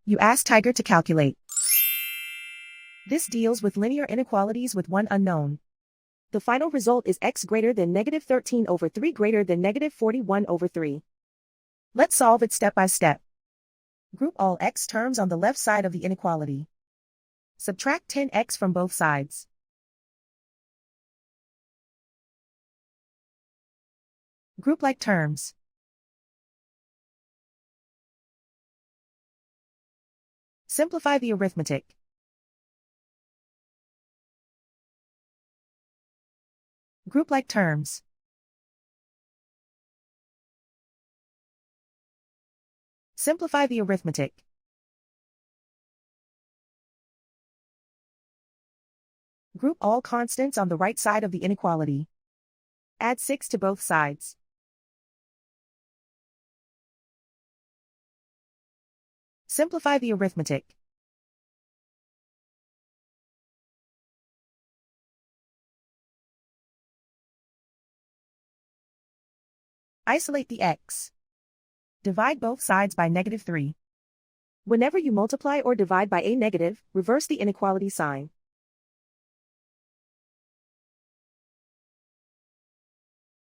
You ask Tiger to calculate. This deals with linear inequalities with one unknown. The final result is x greater than negative 13 over 3 greater than negative 41 over 3. Let's solve it step by step. Group all x terms on the left side of the inequality. Subtract 10x from both sides. Group like terms. Simplify the arithmetic. Group like terms. Simplify the arithmetic. Group all constants on the right side of the inequality. Add 6 to both sides. Simplify the arithmetic. Isolate the x. Divide both sides by negative 3. Whenever you multiply or divide by a negative, reverse the inequality sign.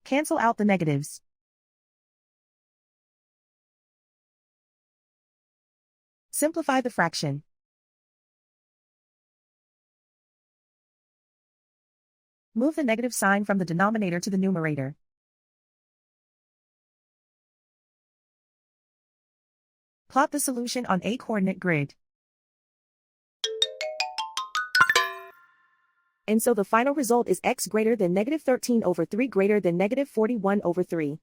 Cancel out the negatives. Simplify the fraction. Move the negative sign from the denominator to the numerator. Plot the solution on a coordinate grid. And so the final result is x greater than negative 13 over 3 greater than negative 41 over 3.